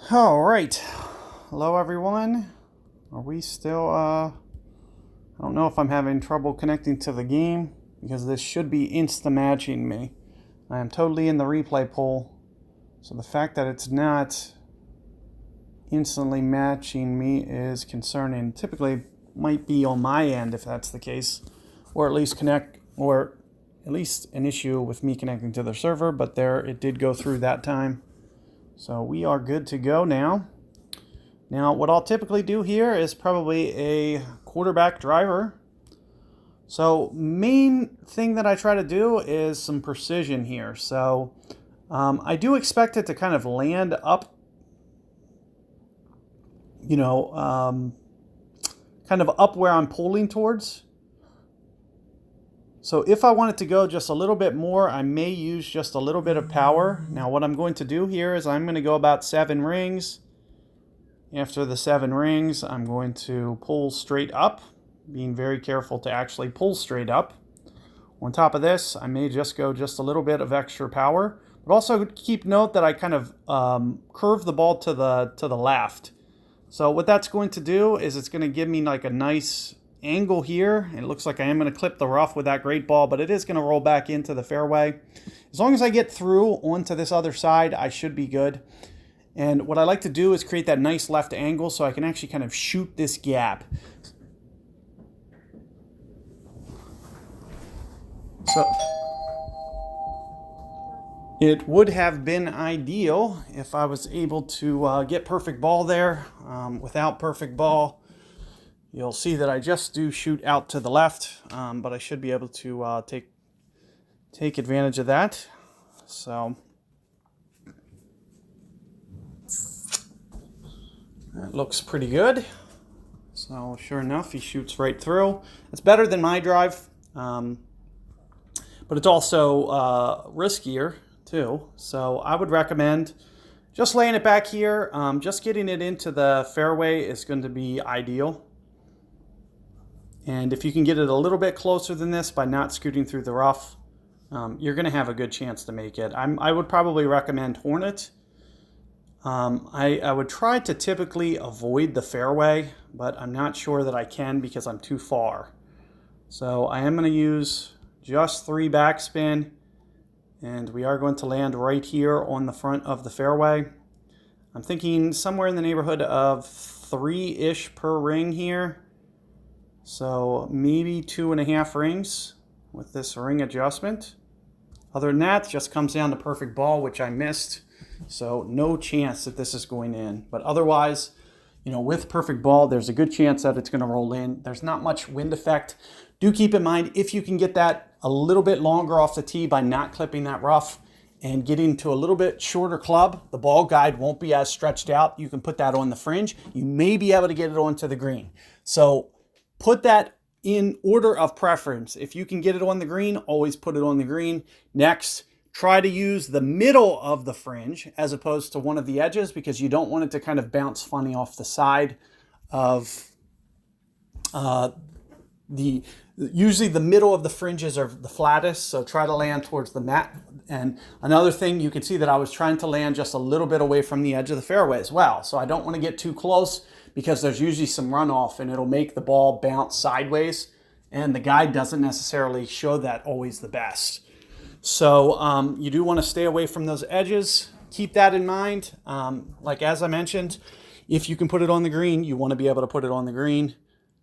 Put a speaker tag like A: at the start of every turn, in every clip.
A: All right. Hello, everyone. Are we still, I don't know if I'm having trouble connecting to the game because this should be insta-matching me. I am totally in the replay pool. So the fact that it's not instantly matching me is concerning. Typically might be on my end if that's the case, or at least an issue with me connecting to the server, but there it did go through that time. So we are good to go now. Now, what I'll typically do here is probably a quarterback driver. So main thing that I try to do is some precision here. So I do expect it to kind of land up, kind of up where I'm pulling towards. So if I want it to go just a little bit more, I may use just a little bit of power. Now what I'm going to do here is I'm going to go about 7 rings. After the 7 rings, I'm going to pull straight up, being very careful to actually pull straight up. On top of this, I may just go just a little bit of extra power, but also keep note that I kind of curve the ball to the left. So what that's going to do is it's going to give me like a nice angle here. It looks like I am going to clip the rough with that great ball, but it is going to roll back into the fairway. As long as I get through onto this other side, I should be good. And what I like to do is create that nice left angle so I can actually kind of shoot this gap. So it would have been ideal if I was able to get perfect ball there. Without perfect ball, you'll see that I just do shoot out to the left, but I should be able to take advantage of that. So that looks pretty good. So sure enough, he shoots right through. It's better than my drive, but it's also riskier too. So I would recommend just laying it back here. Just getting it into the fairway is going to be ideal. And if you can get it a little bit closer than this by not scooting through the rough, you're going to have a good chance to make it. I would probably recommend Hornet. I would try to typically avoid the fairway, but I'm not sure that I can because I'm too far. So I am going to use just 3 backspin, and we are going to land right here on the front of the fairway. I'm thinking somewhere in the neighborhood of 3-ish per ring here. So maybe 2.5 rings with this ring adjustment. Other than that, it just comes down to perfect ball, which I missed. So no chance that this is going in. But otherwise, with perfect ball, there's a good chance that it's going to roll in. There's not much wind effect. Do keep in mind, if you can get that a little bit longer off the tee by not clipping that rough and getting to a little bit shorter club, the ball guide won't be as stretched out. You can put that on the fringe. You may be able to get it onto the green. So put that in order of preference. If you can get it on the green, always put it on the green. Next, try to use the middle of the fringe as opposed to one of the edges because you don't want it to kind of bounce funny off the side of usually the middle of the fringes are the flattest, so try to land towards the mat. And another thing, you can see that I was trying to land just a little bit away from the edge of the fairway as well. So I don't want to get too close because there's usually some runoff and it'll make the ball bounce sideways. And the guide doesn't necessarily show that always the best. So you do want to stay away from those edges. Keep that in mind. As I mentioned, if you can put it on the green, you want to be able to put it on the green.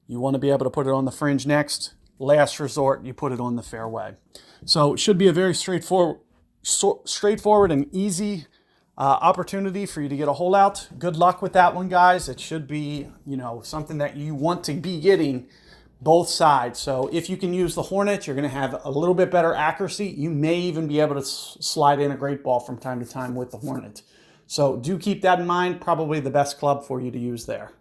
A: You want to be able to put it on the fringe next. Last resort, you put it on the fairway. So it should be a very straightforward and easy opportunity for you to get a hole out. Good luck with that one, guys. It should be, something that you want to be getting both sides. So if you can use the Hornet, you're going to have a little bit better accuracy. You may even be able to slide in a great ball from time to time with the Hornet. So do keep that in mind. Probably the best club for you to use there.